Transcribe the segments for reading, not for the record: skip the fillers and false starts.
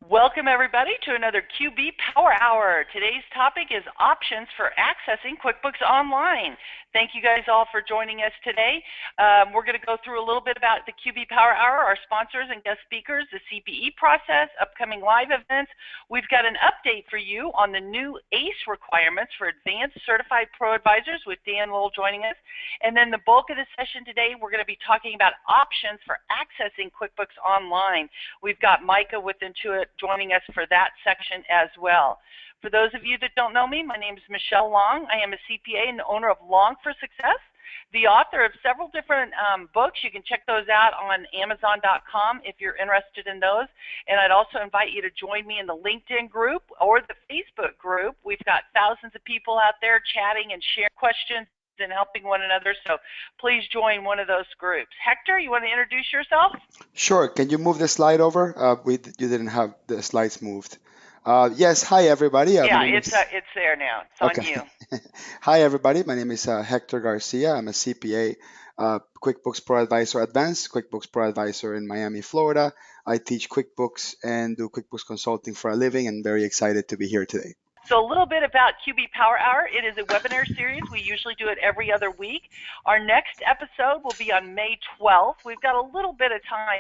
Welcome, everybody, to another QB Power Hour. Today's topic is options for accessing QuickBooks Online. Thank you guys all for joining us today. We're going to go through a little bit about the QB Power Hour, our sponsors and guest speakers, the CPE process, upcoming live events. We've got an update for you on the new ACE requirements for Advanced Certified ProAdvisors with Dan Lowell joining us. And then the bulk of the session today, we're going to be talking about options for accessing QuickBooks Online. We've got Micah with Intuit joining us for that section as well. For those of you that don't know me, my name is Michelle Long. I am a CPA and the owner of Long for Success, the author of several different books. You can check those out on Amazon.com if you're interested in those. And I'd also invite you to join me in the LinkedIn group or the Facebook group. We've got thousands of people out there chatting and sharing questions and helping one another, so please join one of those groups. Hector, you want to introduce yourself? Sure. Can you move the slide over? You didn't have the slides moved. Yes. Hi, everybody. Yeah, it's there now. It's on you. Hi, everybody. My name is Hector Garcia. I'm a CPA, QuickBooks Pro Advisor Advanced, QuickBooks Pro Advisor in Miami, Florida. I teach QuickBooks and do QuickBooks consulting for a living, and very excited to be here today. So a little bit about QB Power Hour. It is a webinar series. We usually do it every other week. Our next episode will be on May 12th. We've got a little bit of time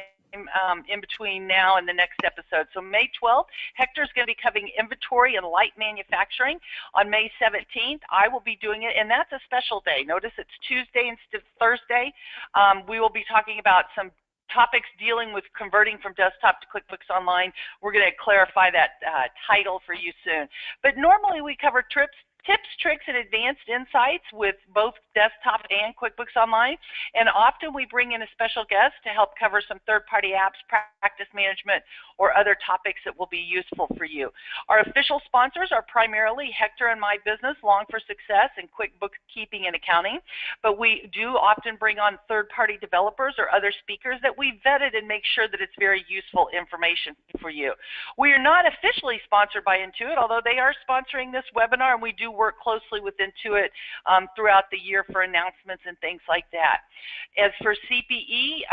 in between now and the next episode. So May 12th, Hector's going to be covering inventory and light manufacturing. On May 17th, I will be doing it, and that's a special day. Notice it's Tuesday instead of Thursday. We will be talking about some topics dealing with converting from desktop to QuickBooks Online. We're going to clarify that title for you soon. But normally we cover tips, tricks, and advanced insights with both desktop and QuickBooks Online. And often we bring in a special guest to help cover some third-party apps, practice management, or other topics that will be useful for you. Our official sponsors are primarily Hector and my business, Long for Success, and QuickBooks Keeping and Accounting. But we do often bring on third-party developers or other speakers that we vetted and make sure that it's very useful information for you. We are not officially sponsored by Intuit, although they are sponsoring this webinar, and we do work closely with Intuit throughout the year for announcements and things like that. As for CPE,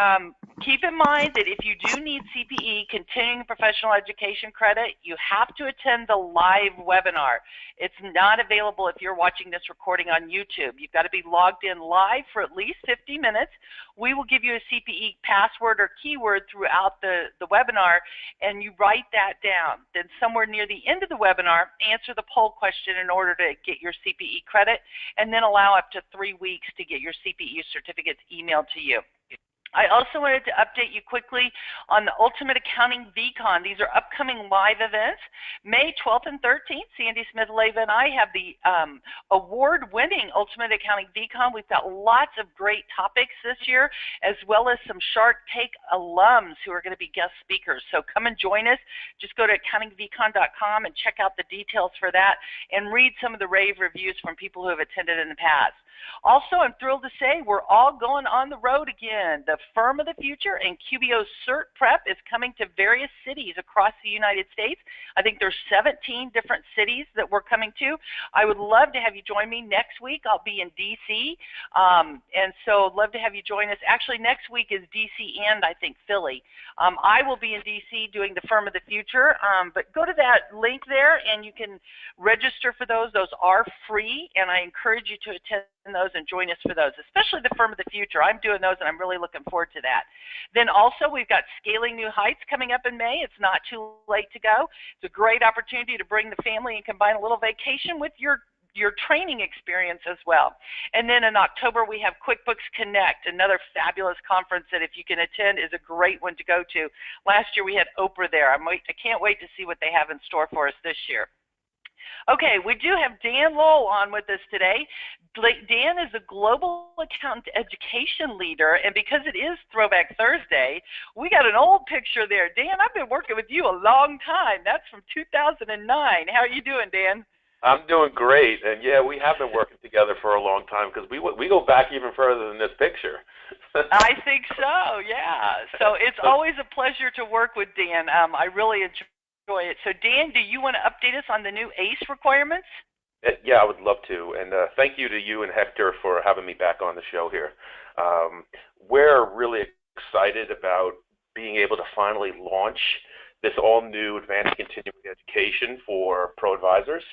keep in mind that if you do need CPE, continuing professional education credit, you have to attend the live webinar. It's not available if you're watching this recording on YouTube. You've got to be logged in live for at least 50 minutes. We will give you a CPE password or keyword throughout the webinar, and you write that down. Then somewhere near the end of the webinar, answer the poll question in order to get your CPE credit, and then allow up to 3 weeks to get your CPE certificates emailed to you. I also wanted to update you quickly on the Ultimate Accounting VCon. These are upcoming live events. May 12th and 13th, Sandy Smith-Leva and I have the award-winning Ultimate Accounting VCon. We've got lots of great topics this year, as well as some Shark Tank alums who are going to be guest speakers. So come and join us. Just go to accountingvcon.com and check out the details for that and read some of the rave reviews from people who have attended in the past. Also, I'm thrilled to say we're all going on the road again. The Firm of the Future and QBO Cert Prep is coming to various cities across the United States. I think there's 17 different cities that we're coming to. I would love to have you join me next week. I'll be in D.C., and so I'd love to have you join us. Actually, next week is D.C. and I think Philly. I will be in D.C. doing the Firm of the Future, but go to that link there and you can register for those. Those are free, and I encourage you to attend those and join us for those, especially the Firm of the Future. I'm doing those and I'm really looking forward to that. Then also we've got Scaling New Heights coming up in May. It's not too late to go. It's a great opportunity to bring the family and combine a little vacation with your training experience as well. And then in October we have QuickBooks Connect, another fabulous conference that if you can attend is a great one to go to. Last year we had Oprah there. I can't wait to see what they have in store for us this year. Okay, we do have Dan Lowell on with us today. Dan is a global accountant education leader, and because it is Throwback Thursday, we got an old picture there. Dan, I've been working with you a long time. That's from 2009. How are you doing, Dan? I'm doing great, and yeah, we have been working together for a long time because we go back even further than this picture. I think so, yeah. So it's always a pleasure to work with Dan. I really enjoy it. So Dan, do you want to update us on the new ACE requirements? Yeah, I would love to, and thank you to you and Hector for having me back on the show here. We're really excited about being able to finally launch this all-new advanced continuing education for ProAdvisors,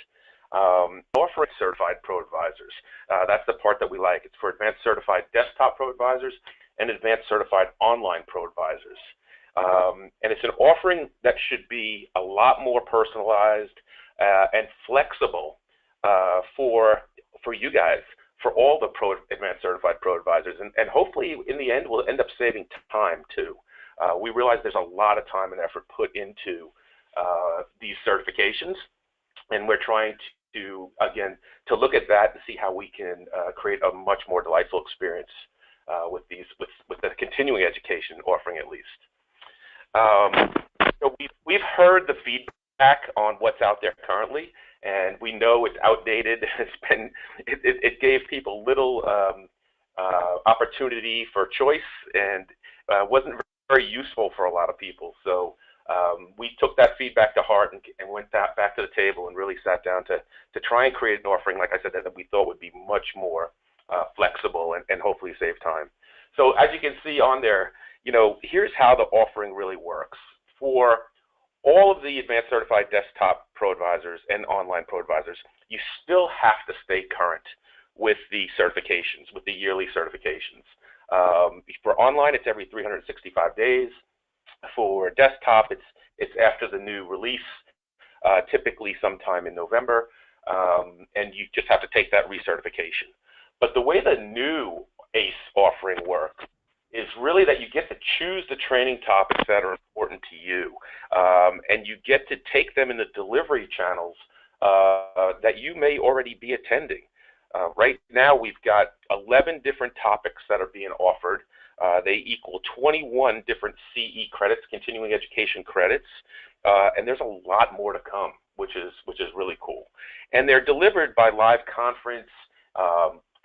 offering certified ProAdvisors. That's the part that we like. It's for advanced certified desktop ProAdvisors and advanced certified online ProAdvisors. And it's an offering that should be a lot more personalized and flexible for you guys, for all the advanced certified ProAdvisors, and hopefully in the end we'll end up saving time too. We realize there's a lot of time and effort put into these certifications, and we're trying to look at that and see how we can create a much more delightful experience with the continuing education offering at least. So we've heard the feedback on what's out there currently, and we know it's outdated. It gave people little opportunity for choice, and wasn't very useful for a lot of people. So we took that feedback to heart and went back to the table and really sat down to try and create an offering, like I said, that we thought would be much more flexible and hopefully save time. So as you can see on there, here's how the offering really works. For all of the advanced certified desktop ProAdvisors and online ProAdvisors, you still have to stay current with the certifications, with the yearly certifications. For online, it's every 365 days. For desktop, it's after the new release, typically sometime in November, and you just have to take that recertification. But the way the new ACE offering works is really that you get to choose the training topics that are important to you, and you get to take them in the delivery channels that you may already be attending. Right now, we've got 11 different topics that are being offered. They equal 21 different CE credits, continuing education credits, and there's a lot more to come, which is really cool. And they're delivered by live conference,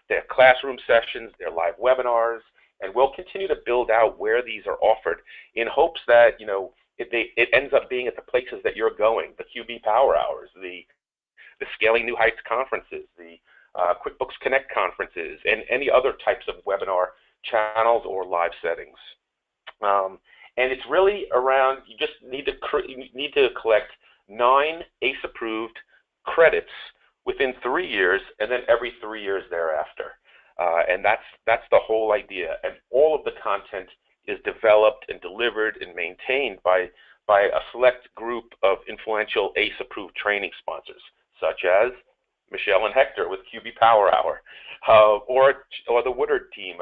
their classroom sessions, their live webinars, and we'll continue to build out where these are offered in hopes that it ends up being at the places that you're going, the QB PowerHours, the Scaling New Heights conferences, the QuickBooks Connect conferences, and any other types of webinar channels or live settings. And it's really around, you just need to collect 9 ACE-approved credits within 3 years, and then every 3 years thereafter. And that's the whole idea. And all of the content is developed and delivered and maintained by a select group of influential ACE-approved training sponsors, such as Michelle and Hector with QB PowerHour, or the Woodard team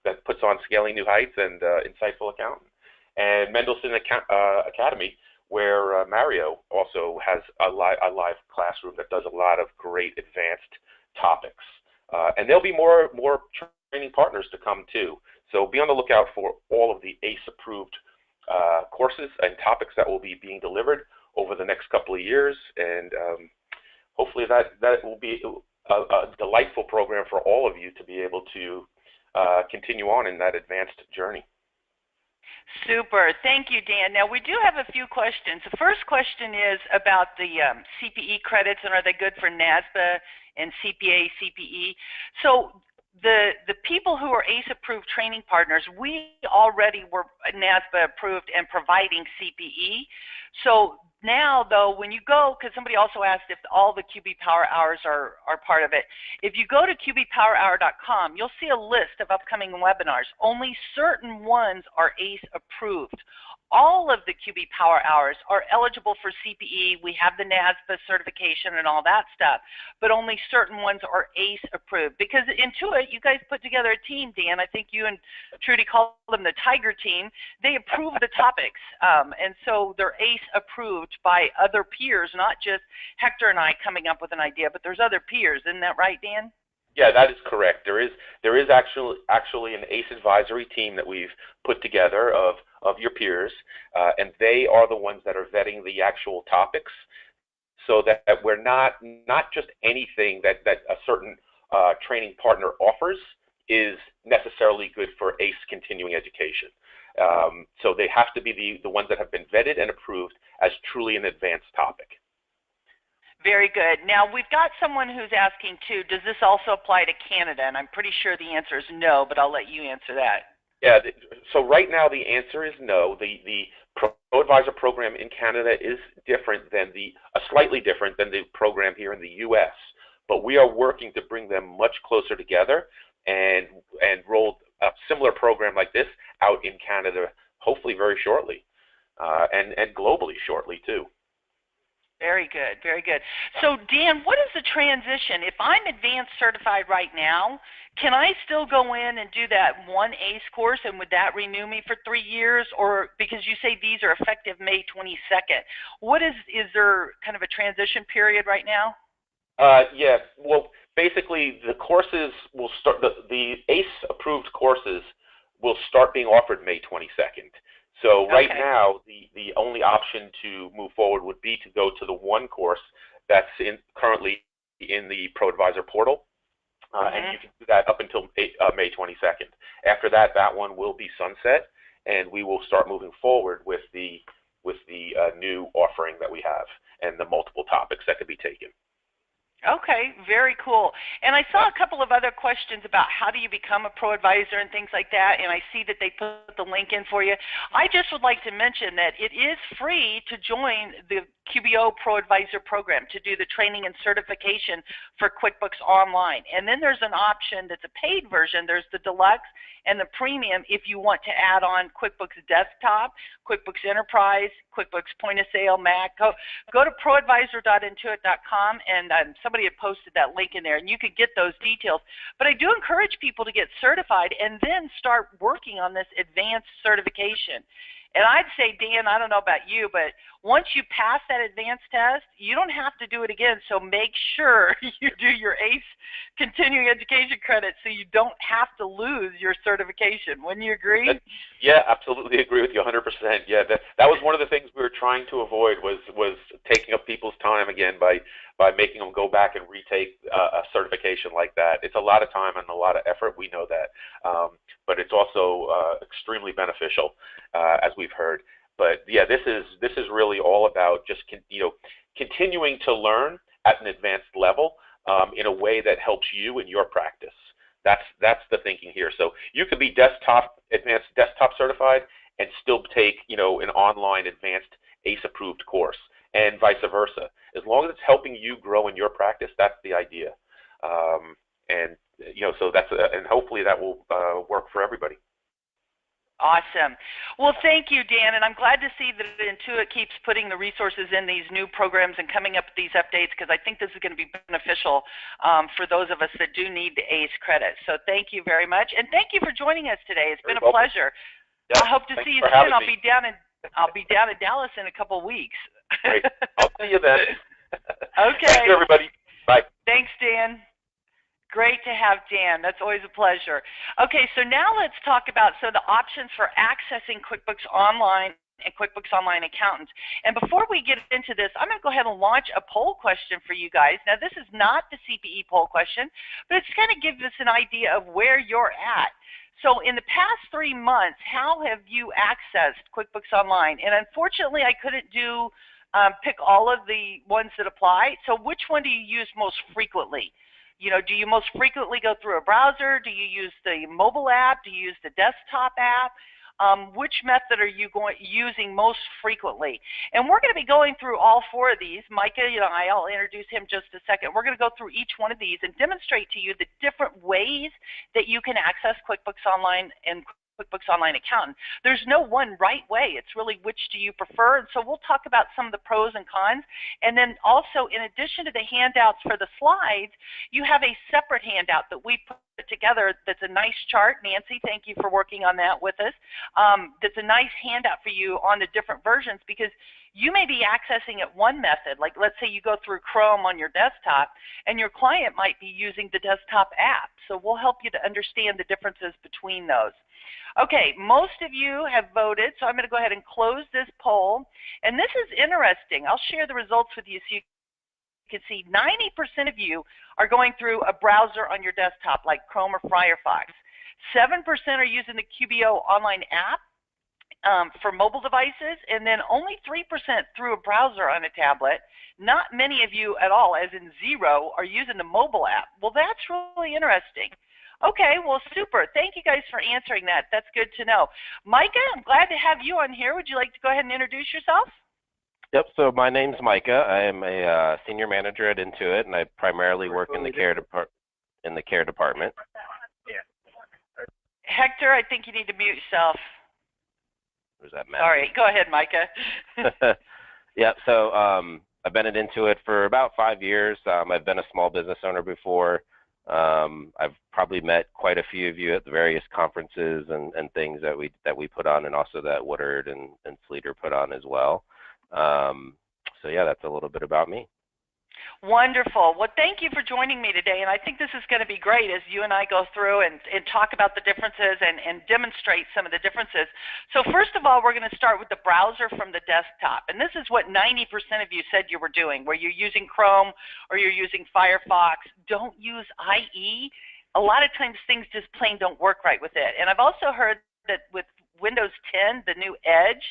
that puts on Scaling New Heights and Insightful Accountant, and Mendelsohn Academy, where Mario also has a live classroom that does a lot of great advanced topics. And there'll be more training partners to come too. So be on the lookout for all of the ACE-approved courses and topics that will be being delivered over the next couple of years, and hopefully that will be a delightful program for all of you to be able to continue on in that advanced journey. Super. Thank you, Dan. Now, we do have a few questions. The first question is about the CPE credits, and are they good for NASBA and CPA, CPE? So the people who are ACE-approved training partners, we already were NASBA approved and providing CPE. So now, though, when you go, because somebody also asked if all the QB PowerHours are part of it, if you go to QBPowerHour.com, you'll see a list of upcoming webinars. Only certain ones are ACE approved. All of the QB PowerHours are eligible for CPE. We have the NASBA certification and all that stuff, but only certain ones are ACE approved. Because Intuit, you guys put together a team, Dan. I think you and Trudy call them the Tiger team. They approve the topics, and so they're ACE approved by other peers, not just Hector and I coming up with an idea, but there's other peers. Isn't that right, Dan? Yeah, that is correct. There is actually an ACE advisory team that we've put together of your peers, and they are the ones that are vetting the actual topics, so that we're not just anything that a certain training partner offers is necessarily good for ACE continuing education. So they have to be the ones that have been vetted and approved as truly an advanced topic. Very good. Now, we've got someone who's asking, too, does this also apply to Canada? And I'm pretty sure the answer is no, but I'll let you answer that. Yeah, so right now the answer is no. The ProAdvisor program in Canada is different than slightly different than the program here in the U.S., but we are working to bring them much closer together and roll a similar program like this out in Canada, hopefully very shortly, and globally shortly too. Very good, very good. So Dan, what is the transition? If I'm advanced certified right now, can I still go in and do that one ACE course, and would that renew me for 3 years? Or because you say these are effective May 22nd, what is there kind of a transition period right now? Yes. Well, basically, the courses will start. The ACE approved courses will start being offered May 22nd. So right now, the only option to move forward would be to go to the one course that's currently in the ProAdvisor portal, and you can do that up until May 22nd. After that, that one will be sunset, and we will start moving forward with the new offering that we have and the multiple topics that could be taken. Okay, very cool. And I saw a couple of other questions about how do you become a ProAdvisor and things like that, and I see that they put the link in for you. I just would like to mention that it is free to join the QBO ProAdvisor program to do the training and certification for QuickBooks Online. And then there's an option that's a paid version. There's the Deluxe and the Premium if you want to add on QuickBooks Desktop, QuickBooks Enterprise, QuickBooks Point of Sale, Mac. Go to proadvisor.intuit.com, and somebody had posted that link in there, and you could get those details. But I do encourage people to get certified and then start working on this advanced certification. And I'd say, Dan, I don't know about you, but once you pass that advanced test, you don't have to do it again. So make sure you do your ACE continuing education credit so you don't have to lose your certification. Wouldn't you agree? Yeah, absolutely agree with you 100%. Yeah, that was one of the things we were trying to avoid was taking up people's time again by making them go back and retake a certification like that. It's a lot of time and a lot of effort. We know that, but it's also extremely beneficial, as we've heard. But yeah, this is really all about just continuing to learn at an advanced level in a way that helps you in your practice. That's the thinking here. So you could be advanced desktop certified and still take an online advanced ACE approved course, and vice versa. As long as it's helping you grow in your practice, that's the idea. So that's and hopefully that will work for everybody. Awesome. Well, thank you, Dan, and I'm glad to see that Intuit keeps putting the resources in these new programs and coming up with these updates, because I think this is going to be beneficial for those of us that do need the ACE credit. So thank you very much, and thank you for joining us today. It's been a pleasure. Yeah, I hope to see you soon. I'll be down in Dallas in a couple of weeks. Great. I'll see you then. Okay. Thank you, everybody. Bye. Thanks, Dan. Great to have Dan. That's always a pleasure. Okay, so now let's talk about the options for accessing QuickBooks Online and QuickBooks Online Accountant. And before we get into this, I'm going to go ahead and launch a poll question for you guys. Now, this is not the CPE poll question, but it's kind of gives us an idea of where you're at. So in the past 3 months, how have you accessed QuickBooks Online? And unfortunately, I couldn't pick all of the ones that apply. So which one do you use most frequently? Do you most frequently go through a browser? Do you use the mobile app? Do you use the desktop app? Which method are you using most frequently? And we're going to be going through all 4 of these. Micah, I'll introduce him just a second. We're going to go through each one of these and demonstrate to you the different ways that you can access QuickBooks Online and QuickBooks Online Accountant. There's no one right way. It's really which do you prefer. And so we'll talk about some of the pros and cons. And then also, in addition to the handouts for the slides, you have a separate handout that we put together that's a nice chart. Nancy, thank you for working on that with us. That's a nice handout for you on the different versions, because you may be accessing it one method. Like, let's say you go through Chrome on your desktop, and your client might be using the desktop app. So we'll help you to understand the differences between those. Okay, most of you have voted, so I'm going to go ahead and close this poll. And this is interesting. I'll share the results with you so you can see 90% of you are going through a browser on your desktop like Chrome or Firefox. 7% are using the QBO Online app for mobile devices, and then only 3% through a browser on a tablet. Not many of you at all, as in 0, are using the mobile app. Well, that's really interesting. Okay, well, super. Thank you guys for answering that. That's good to know. Micah, I'm glad to have you on here. Would you like to go ahead and introduce yourself? Yep, so my name's Micah. I am a senior manager at Intuit, and I primarily work in the care department. Hector, I think you need to mute yourself. Was that Matt? Sorry, go ahead, Micah. Yeah, so I've been at Intuit for about 5 years. I've been a small business owner before. I've probably met quite a few of you at the various conferences and things that we put on, and also that Woodard and Sleater put on as well. So yeah, that's a little bit about me. Wonderful. Well, thank you for joining me today, and I think this is going to be great as you and I go through and talk about the differences and demonstrate some of the differences. So first of all, we're going to start with the browser from the desktop, and this is what 90% of you said you were doing, where you're using Chrome or you're using Firefox. Don't use IE. A lot of times things just plain don't work right with it. And I've also heard that with Windows 10, the new Edge,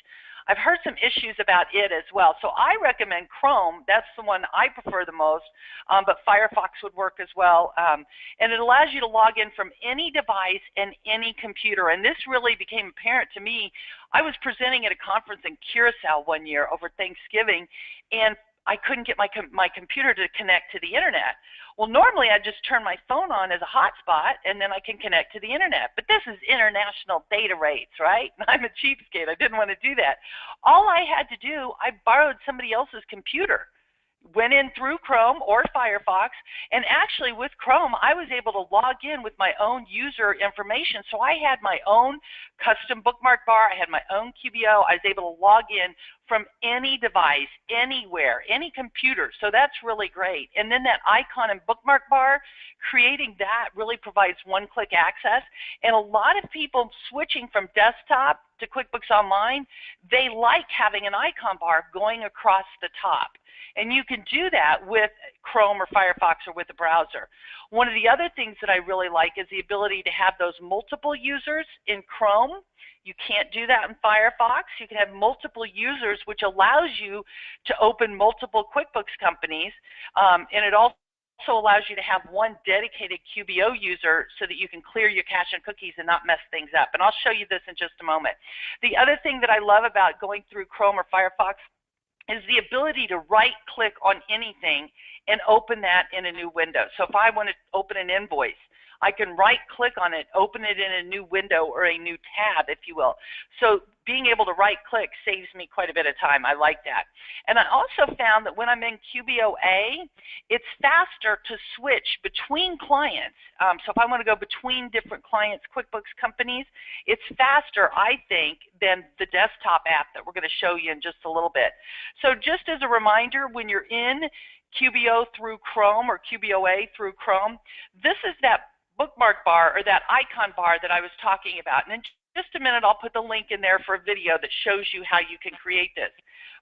I've heard some issues about it as well. So I recommend Chrome. That's the one I prefer the most, but Firefox would work as well. And it allows you to log in from any device and any computer. And this really became apparent to me. I was presenting at a conference in Curacao one year over Thanksgiving, and I couldn't get my computer to connect to the internet. Well, normally I just turn my phone on as a hotspot and then I can connect to the internet. But this is international data rates, right? I'm a cheapskate. I didn't want to do that. All I had to do, I borrowed somebody else's computer, went in through Chrome or Firefox, and actually with Chrome, I was able to log in with my own user information. So I had my own custom bookmark bar, I had my own QBO, I was able to log in from any device, anywhere, any computer. So that's really great. And then that icon and bookmark bar, creating that really provides one-click access. And a lot of people switching from desktop to QuickBooks Online, they like having an icon bar going across the top. And you can do that with Chrome or Firefox or with the browser. One of the other things that I really like is the ability to have those multiple users in Chrome. You can't do that in Firefox. You can have multiple users, which allows you to open multiple QuickBooks companies, and it also allows you to have one dedicated QBO user so that you can clear your cache and cookies and not mess things up. And I'll show you this in just a moment. The other thing that I love about going through Chrome or Firefox is the ability to right-click on anything and open that in a new window. So if I want to open an invoice, I can right-click on it, open it in a new window or a new tab, if you will. So being able to right-click saves me quite a bit of time. I like that. And I also found that when I'm in QBOA, it's faster to switch between clients. So if I want to go between different clients' QuickBooks companies, it's faster, I think, than the desktop app that we're going to show you in just a little bit. So just as a reminder, when you're in QBO through Chrome or QBOA through Chrome, this is that bookmark bar or that icon bar that I was talking about. And in just a minute, I'll put the link in there for a video that shows you how you can create this.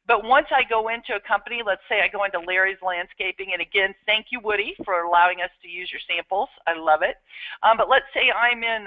But once I go into a company, let's say I go into Larry's Landscaping, and again, thank you, Woody, for allowing us to use your samples. I love it. But let's say I'm in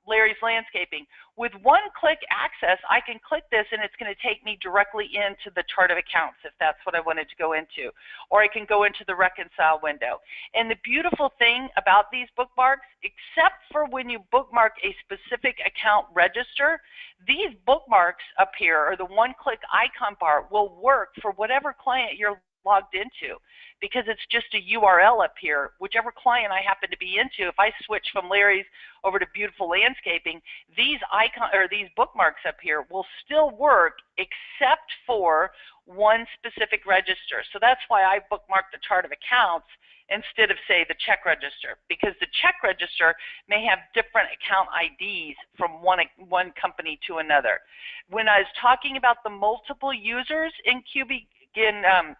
Larry's Landscaping. With one-click access, I can click this, and it's going to take me directly into the chart of accounts if that's what I wanted to go into. Or I can go into the Reconcile window. And the beautiful thing about these bookmarks, except for when you bookmark a specific account register, these bookmarks up here, or the one-click icon bar, will work for whatever client you're logged into, because it's just a URL up here. Whichever client I happen to be into, if I switch from Larry's over to Beautiful Landscaping, these bookmarks up here will still work except for one specific register. So that's why I bookmark the chart of accounts instead of, say, the check register, because the check register may have different account IDs from one company to another. When I was talking about the multiple users in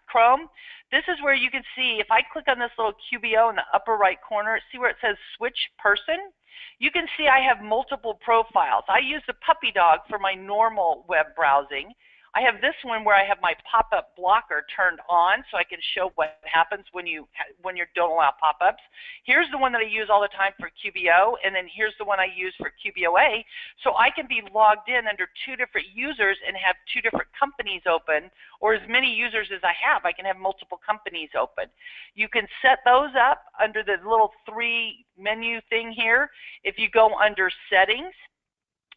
Chrome, this is where you can see, if I click on this little QBO in the upper right corner, see where it says switch person? You can see I have multiple profiles. I use the puppy dog for my normal web browsing. I have this one where I have my pop-up blocker turned on so I can show what happens when you don't allow pop-ups. Here's the one that I use all the time for QBO, and then here's the one I use for QBOA. So I can be logged in under 2 different users and have 2 different companies open, or as many users as I have. I can have multiple companies open. You can set those up under the little 3 menu thing here. If you go under settings,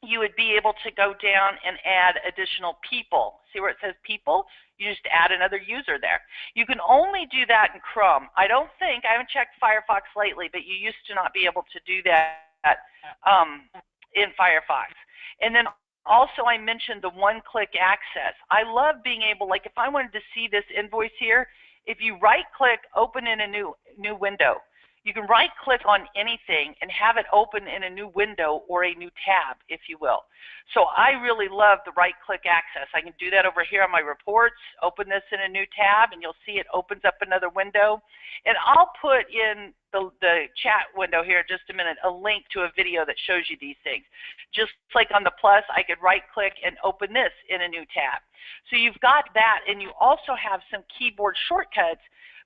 you would be able to go down and add additional people. See where it says people? You just add another user there. You can only do that in Chrome. I haven't checked Firefox lately, but you used to not be able to do that in Firefox. And then also I mentioned the one-click access. I love being able, like if I wanted to see this invoice here, if you right-click, open in a new window, you can right-click on anything and have it open in a new window or a new tab, if you will. So I really love the right-click access. I can do that over here on my reports, open this in a new tab, and you'll see it opens up another window. And I'll put in the chat window here in just a minute a link to a video that shows you these things. Just like on the plus, I could right-click and open this in a new tab. So you've got that, and you also have some keyboard shortcuts.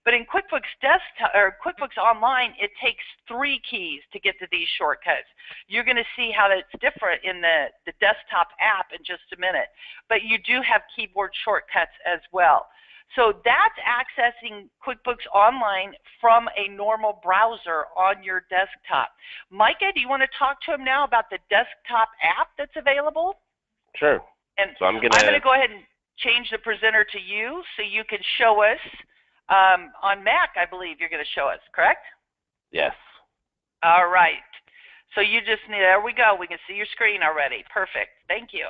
But in QuickBooks Desktop or QuickBooks Online, it takes 3 keys to get to these shortcuts. You're going to see how that's different in the desktop app in just a minute. But you do have keyboard shortcuts as well. So that's accessing QuickBooks Online from a normal browser on your desktop. Micah, do you want to talk to him now about the desktop app that's available? Sure. And so I'm going to go ahead and change the presenter to you so you can show us. On Mac, I believe you're going to show us, correct? Yes. All right. So you just need, there we go. We can see your screen already. Perfect. Thank you.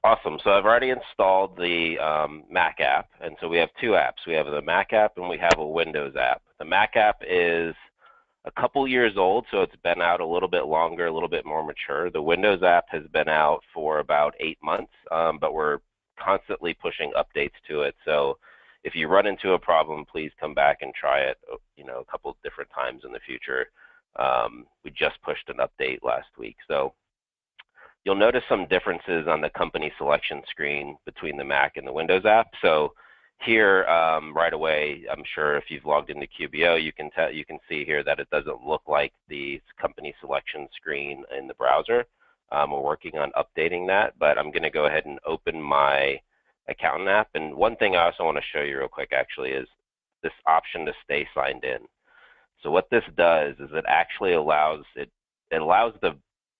Awesome. So I've already installed the Mac app, and so we have 2 apps. We have the Mac app and we have a Windows app. The Mac app is a couple years old, so it's been out a little bit longer, a little bit more mature. The Windows app has been out for about 8 months, but we're constantly pushing updates to it. So if you run into a problem, please come back and try it, a couple of different times in the future. We just pushed an update last week. So you'll notice some differences on the company selection screen between the Mac and the Windows app. So here, right away, I'm sure if you've logged into QBO, you can see here that it doesn't look like the company selection screen in the browser. We're working on updating that, but I'm going to go ahead and open my accountant app. And one thing I also want to show you real quick actually is this option to stay signed in. So what this does is it actually allows the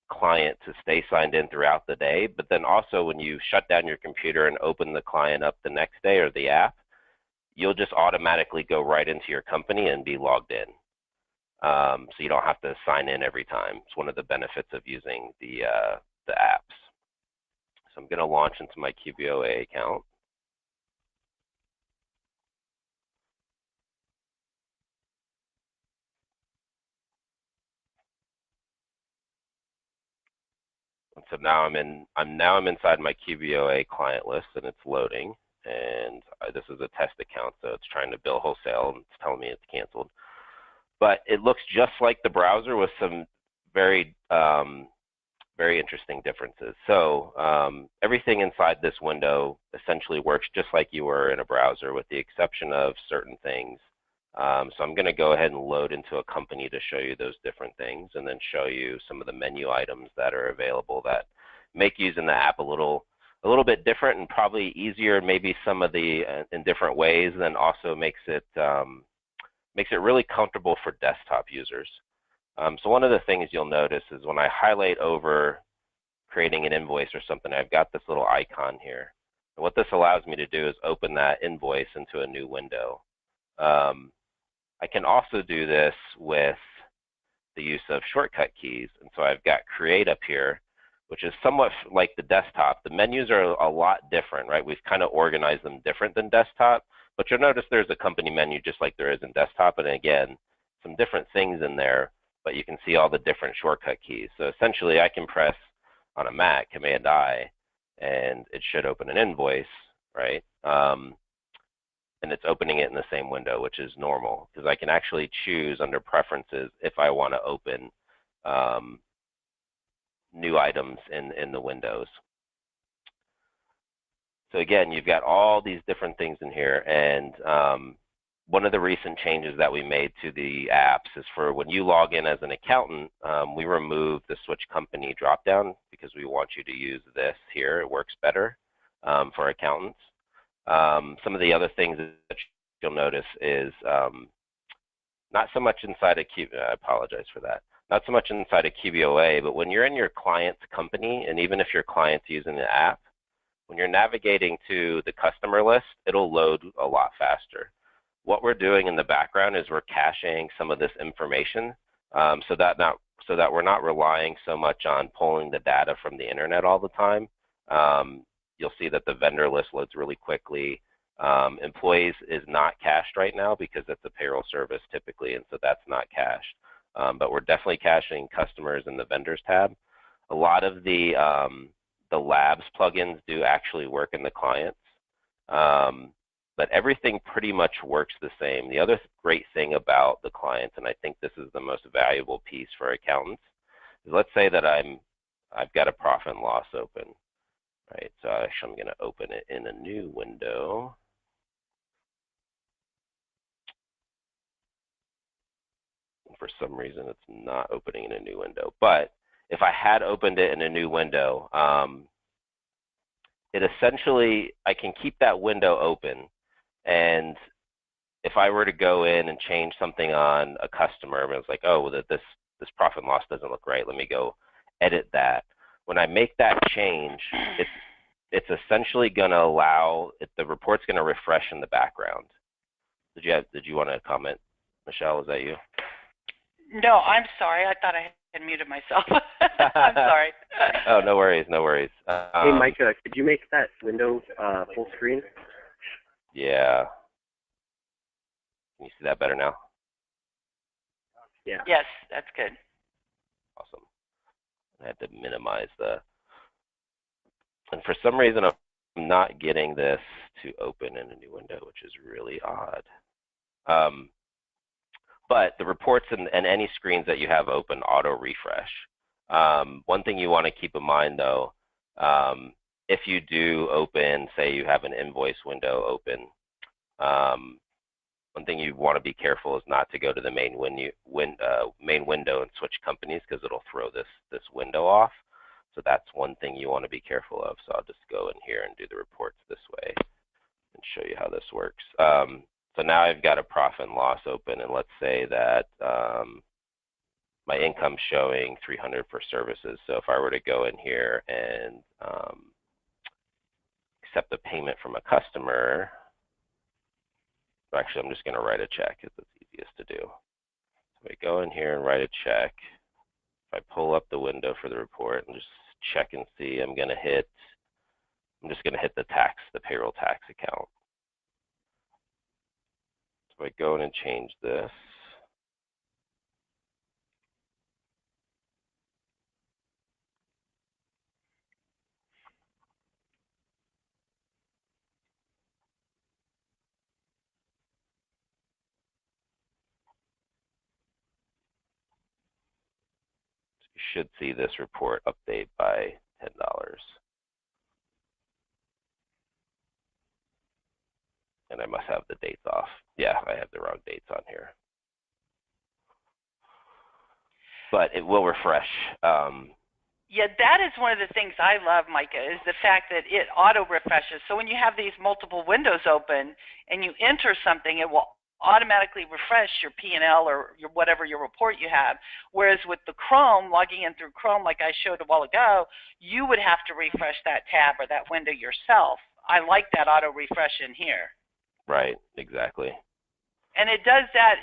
client to stay signed in throughout the day, but then also when you shut down your computer and open the client up the next day or the app, you'll just automatically go right into your company and be logged in. So you don't have to sign in every time. It's one of the benefits of using the apps. So I'm going to launch into my QBOA account. And so now I'm inside my QBOA client list, and it's loading. And this is a test account, so it's trying to bill wholesale, and it's telling me it's canceled. But it looks just like the browser with some very interesting differences. So everything inside this window essentially works just like you were in a browser, with the exception of certain things. So I'm going to go ahead and load into a company to show you those different things, and then show you some of the menu items that are available that make using the app a little bit different and probably easier, maybe some of the in different ways, and then also makes it really comfortable for desktop users. So one of the things you'll notice is when I highlight over creating an invoice or something, I've got this little icon here. And what this allows me to do is open that invoice into a new window. I can also do this with the use of shortcut keys. And so I've got Create up here, which is somewhat like the desktop. The menus are a lot different, right? We've kind of organized them different than desktop, but you'll notice there's a company menu just like there is in desktop. And again, some different things in there, but you can see all the different shortcut keys. So essentially I can press on a Mac, Command-I, and it should open an invoice, right? And it's opening it in the same window, which is normal, because I can actually choose under preferences if I want to open new items in the windows. So again, you've got all these different things in here, and one of the recent changes that we made to the apps is for when you log in as an accountant, we removed the switch company dropdown because we want you to use this here. It works better for accountants. Some of the other things that you'll notice is not so much inside of I apologize for that. Not so much inside of QBOA, but when you're in your client's company, and even if your client's using the app, when you're navigating to the customer list, it'll load a lot faster. What we're doing in the background is we're caching some of this information so that we're not relying so much on pulling the data from the internet all the time. You'll see that the vendor list loads really quickly. Employees is not cached right now because it's a payroll service typically, and so that's not cached. But we're definitely caching customers in the vendors tab. A lot of the labs plugins do actually work in the clients. But everything pretty much works the same. The other great thing about the clients, and I think this is the most valuable piece for accountants, is let's say that I've got a profit and loss open, right? So actually I'm going to open it in a new window. And for some reason, it's not opening in a new window. But if I had opened it in a new window, it essentially, I can keep that window open. And if I were to go in and change something on a customer, and it's like, oh, this profit and loss doesn't look right, let me go edit that. When I make that change, it's essentially going to allow the report's going to refresh in the background. Did you want to comment, Michelle? Is that you? No, I'm sorry. I thought I had muted myself. I'm sorry. Oh, no worries, no worries. Hey, Micah, could you make that window full screen? Yeah. Can you see that better now? Yeah. Yes, that's good. Awesome. I had to minimize and for some reason I'm not getting this to open in a new window, which is really odd. But the reports and any screens that you have open auto refresh. One thing you want to keep in mind though, if you do open, say you have an invoice window open, one thing you want to be careful is not to go to the main window and switch companies because it'll throw this window off. So that's one thing you want to be careful of. So I'll just go in here and do the reports this way and show you how this works. So now I've got a profit and loss open, and let's say that my income's showing $300 for services. So if I were to go in here and accept a payment from a customer, actually I'm just going to write a check because it's easiest to do. So I go in here and write a check. If I pull up the window for the report and just check and see, I'm just going to hit the payroll tax account. So I go in and change this. You should see this report update by $10. And I must have the dates off. Yeah, I have the wrong dates on here. But it will refresh. Yeah, that is one of the things I love, Micah, is the fact that it auto-refreshes. So when you have these multiple windows open and you enter something, it will automatically refresh your P&L or whatever your report you have. Whereas with the Chrome, logging in through Chrome like I showed a while ago, you would have to refresh that tab or that window yourself. I like that auto-refresh in here. Right, exactly. And it does that,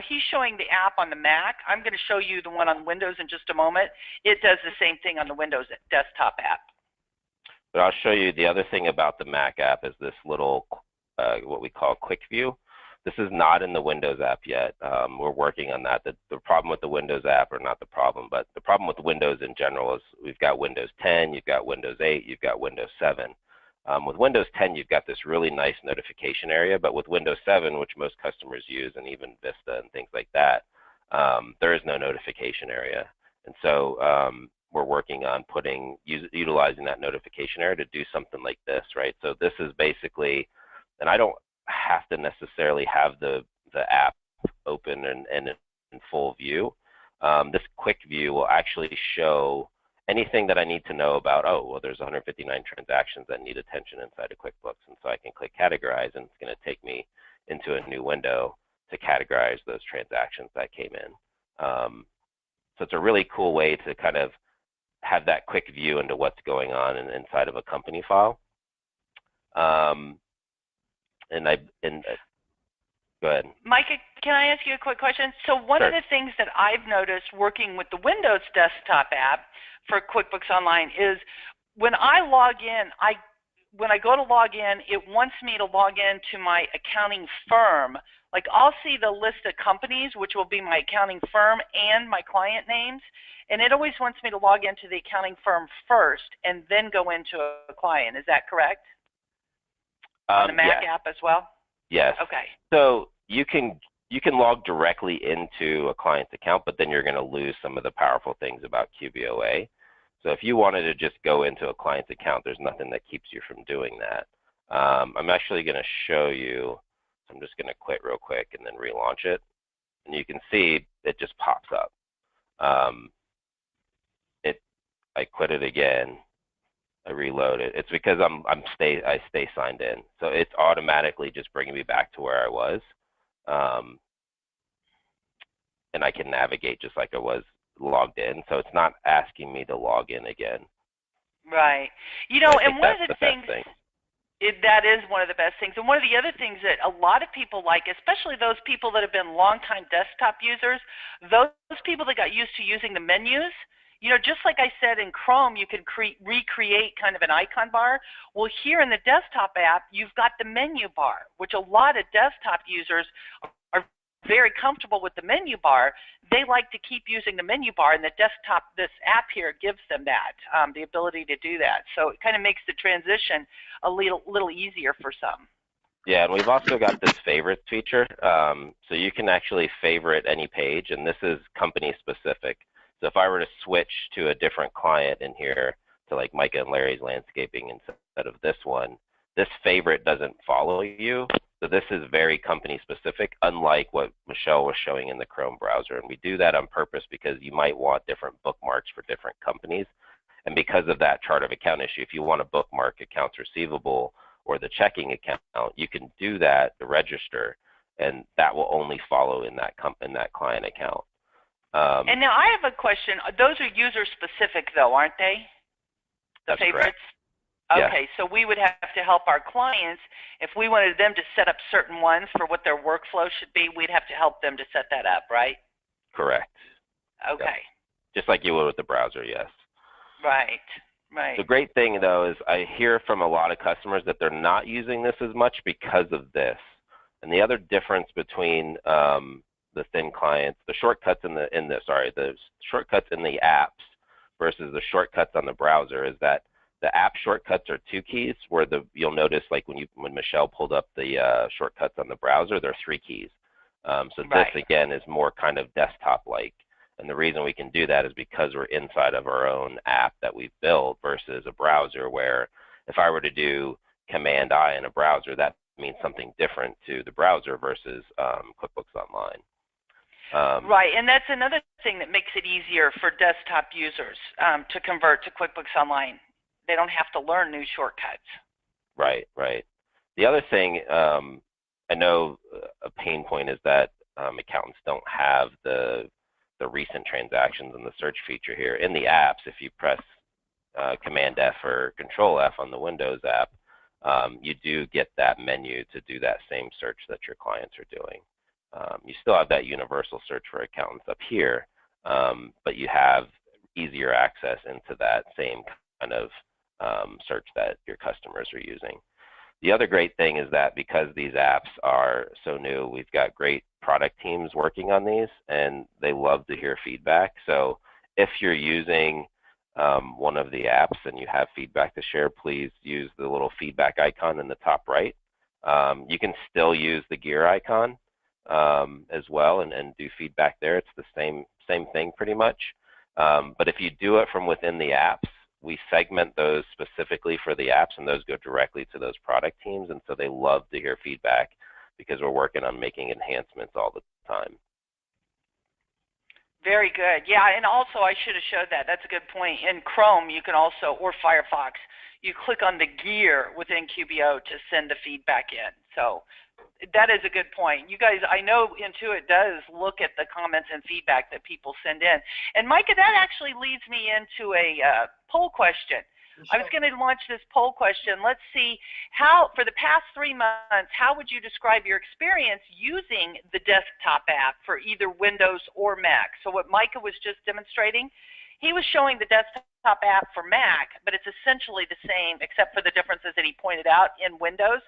he's showing the app on the Mac. I'm going to show you the one on Windows in just a moment. It does the same thing on the Windows desktop app. But I'll show you the other thing about the Mac app is this little, what we call Quick View. This is not in the Windows app yet. We're working on that. The problem with the Windows app, or not the problem, but the problem with Windows in general is we've got Windows 10, you've got Windows 8, you've got Windows 7. With Windows 10, you've got this really nice notification area, but with Windows 7, which most customers use, and even Vista and things like that, there is no notification area. And so we're working on utilizing that notification error to do something like this, right? So this is basically, and I don't have to necessarily have the app open and in full view. This quick view will actually show anything that I need to know about. Oh, well, there's 159 transactions that need attention inside of QuickBooks, and so I can click categorize, and it's going to take me into a new window to categorize those transactions that came in. So it's a really cool way to kind of have that quick view into what's going on inside of a company file. Go ahead. Micah, can I ask you a quick question? So one of the things that I've noticed working with the Windows desktop app for QuickBooks Online is when I log in, when I go to log in, it wants me to log in to my accounting firm. Like I'll see the list of companies, which will be my accounting firm and my client names, and it always wants me to log into the accounting firm first and then go into a client. Is that correct? On the Mac app as well? Yes. Okay. So you can log directly into a client's account, but then you're going to lose some of the powerful things about QBOA. So if you wanted to just go into a client's account, there's nothing that keeps you from doing that. I'm actually going to show you. So I'm just going to quit real quick and then relaunch it, and you can see it just pops up. I quit it again. I reload it. It's because I stay signed in, so it's automatically just bringing me back to where I was, and I can navigate just like I was logged in. So it's not asking me to log in again. Right. You know, and one of the things that is one of the best things, and one of the other things that a lot of people like, especially those people that have been longtime desktop users, those people that got used to using the menus. You know, just like I said in Chrome, you can recreate kind of an icon bar. Well, here in the desktop app, you've got the menu bar, which a lot of desktop users are very comfortable with the menu bar. They like to keep using the menu bar, and this app here gives them that, the ability to do that. So it kind of makes the transition a little easier for some. Yeah, and we've also got this favorites feature. So you can actually favorite any page, and this is company specific. So if I were to switch to a different client in here, to like Micah and Larry's Landscaping instead of this one, this favorite doesn't follow you. So this is very company specific, unlike what Michelle was showing in the Chrome browser. And we do that on purpose because you might want different bookmarks for different companies. And because of that chart of account issue, if you want to bookmark accounts receivable or the checking account, you can do that to register, and that will only follow in that client account. And now I have a question. Those are user-specific, though, aren't they? The favorites? Correct. Okay, so we would have to help our clients. If we wanted them to set up certain ones for what their workflow should be, we'd have to help them to set that up, right? Correct. Okay. Yep. Just like you would with the browser, yes. Right, right. The great thing, though, is I hear from a lot of customers that they're not using this as much because of this. And the other difference between the thin clients, the shortcuts the shortcuts in the apps versus the shortcuts on the browser is that the app shortcuts are 2 keys, where you'll notice like when Michelle pulled up the shortcuts on the browser, they're 3 keys. So this again is more kind of desktop-like, and the reason we can do that is because we're inside of our own app that we've built versus a browser where if I were to do Command-I in a browser, that means something different to the browser versus QuickBooks Online. Right, and that's another thing that makes it easier for desktop users to convert to QuickBooks Online. They don't have to learn new shortcuts. Right, right. The other thing, I know a pain point is that accountants don't have the recent transactions in the search feature here. In the apps, if you press Command F or Control F on the Windows app, you do get that menu to do that same search that your clients are doing. You still have that universal search for accountants up here, but you have easier access into that same kind of search that your customers are using. The other great thing is that because these apps are so new, we've got great product teams working on these, and they love to hear feedback. So if you're using one of the apps and you have feedback to share, please use the little feedback icon in the top right. You can still use the gear icon as well and do feedback there. It's the same thing pretty much. But if you do it from within the apps, we segment those specifically for the apps, and those go directly to those product teams, and so they love to hear feedback because we're working on making enhancements all the time. Very good. Yeah, and also I should have showed that. That's a good point. In Chrome, you can also, or Firefox, you click on the gear within QBO to send the feedback in. So that is a good point. You guys, I know Intuit does look at the comments and feedback that people send in. And Micah, that actually leads me into a poll question. I was going to launch this poll question. Let's see how, for the past 3 months, how would you describe your experience using the desktop app for either Windows or Mac? So what Micah was just demonstrating, he was showing the desktop app for Mac, but it's essentially the same except for the differences that he pointed out in Windows.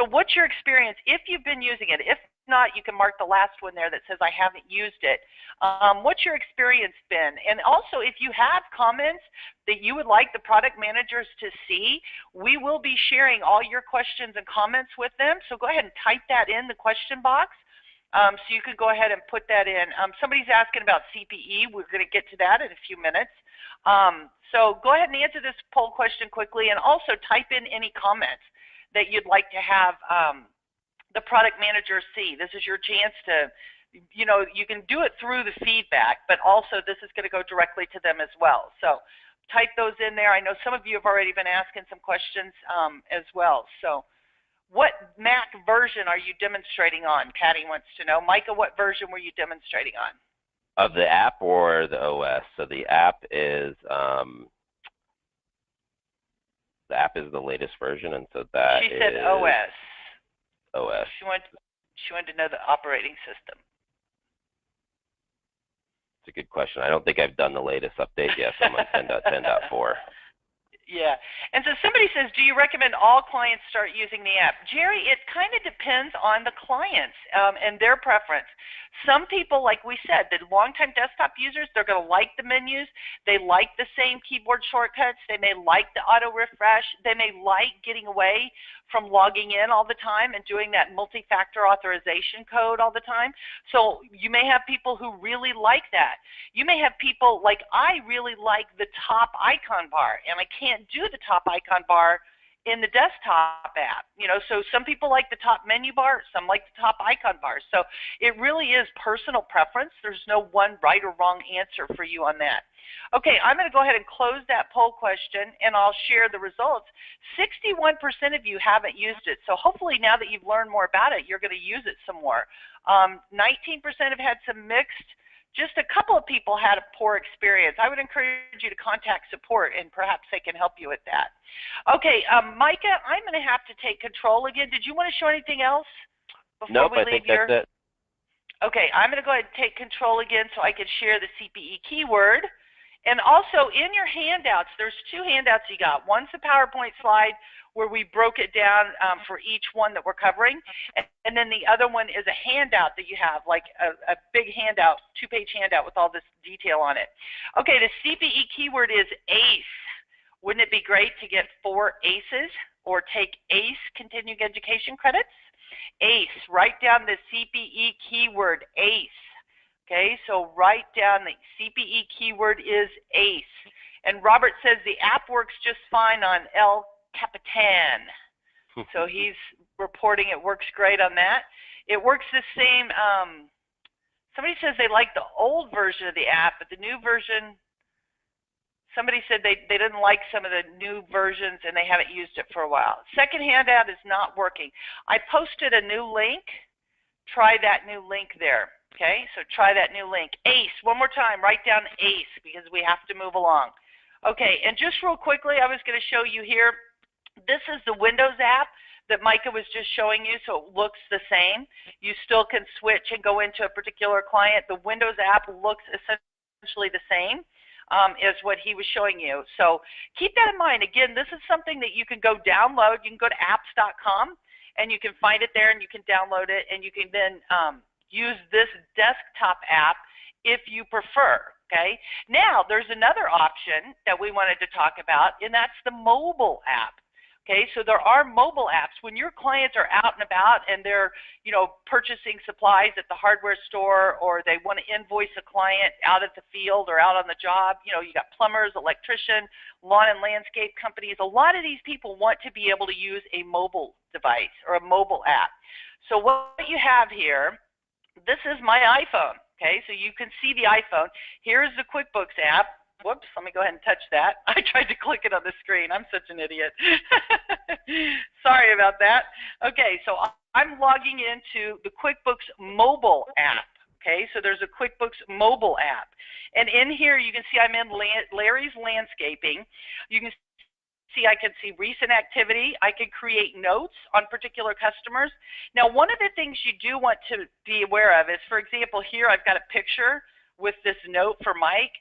So what's your experience if you've been using it? If not, you can mark the last one there that says I haven't used it. What's your experience been? And also, if you have comments that you would like the product managers to see, we will be sharing all your questions and comments with them. So go ahead and type that in the question box. So you can go ahead and put that in. Somebody's asking about CPE. We're going to get to that in a few minutes. So go ahead and answer this poll question quickly, and also type in any comments that you'd like to have the product manager see. This is your chance to, you know, you can do it through the feedback, but also this is going to go directly to them as well. So type those in there. I know some of you have already been asking some questions as well. So what Mac version are you demonstrating on? Patty wants to know. Micah, what version were you demonstrating on? Of the app or the OS? So the app is the latest version, and so that she said OS. OS. She wanted to know the operating system. It's a good question. I don't think I've done the latest update yet, so I'm on 10.10.4. Yeah. And so somebody says, do you recommend all clients start using the app? Jerry, it kind of depends on the clients and their preference. Some people, like we said, the longtime desktop users, they're going to like the menus. They like the same keyboard shortcuts. They may like the auto refresh. They may like getting away from logging in all the time and doing that multi-factor authorization code all the time. So you may have people who really like that. You may have people like, I really like the top icon bar, and I can't do the top icon bar in the desktop app. You know, so some people like the top menu bar, some like the top icon bar. So it really is personal preference. There's no one right or wrong answer for you on that. Okay, I'm going to go ahead and close that poll question, and I'll share the results. 61% of you haven't used it, so hopefully now that you've learned more about it, you're going to use it some more. 19% have had some mixed. Just a couple of people had a poor experience. I would encourage you to contact support, and perhaps they can help you with that. Okay, Micah, I'm going to have to take control again. Did you want to show anything else before we leave here? That's it. Okay, I'm going to go ahead and take control again so I can share the CPE keyword. And also in your handouts, there's 2 handouts you got. One's the PowerPoint slide where we broke it down for each one that we're covering. And then the other one is a handout that you have, like a big handout, 2-page handout with all this detail on it. Okay, the CPE keyword is ACE. Wouldn't it be great to get 4 ACEs or take ACE continuing education credits? ACE, write down the CPE keyword, ACE. Okay, so write down the CPE keyword is ACE. And Robert says the app works just fine on El Capitan. So he's reporting it works great on that. It works the same. Somebody says they like the old version of the app, but the new version, somebody said they didn't like some of the new versions and they haven't used it for a while. Second handout is not working. I posted a new link. Try that new link there. Okay, so try that new link. ACE, one more time, write down ACE because we have to move along. Okay, and just real quickly, I was going to show you here, this is the Windows app that Micah was just showing you, so it looks the same. You still can switch and go into a particular client. The Windows app looks essentially the same as what he was showing you. So keep that in mind. Again, this is something that you can go download. You can go to apps.com, and you can find it there, and you can download it, and you can then use this desktop app if you prefer, okay? Now, there's another option that we wanted to talk about, and that's the mobile app. Okay, so there are mobile apps. When your clients are out and about and they're, purchasing supplies at the hardware store, or they want to invoice a client out at the field or out on the job, you got plumbers, electrician, lawn and landscape companies. A lot of these people want to be able to use a mobile device or a mobile app. So what you have here, this is my iPhone. Okay, so you can see the iPhone. Here's the QuickBooks app. Whoops, let me go ahead and touch that. I tried to click it on the screen. I'm such an idiot. Sorry about that. Okay, so I'm logging into the QuickBooks mobile app. Okay, so there's a QuickBooks mobile app. And in here, you can see I'm in Larry's Landscaping. You can see I can see recent activity. I can create notes on particular customers. Now, one of the things you do want to be aware of is, for example, here I've got a picture with this note for Mike.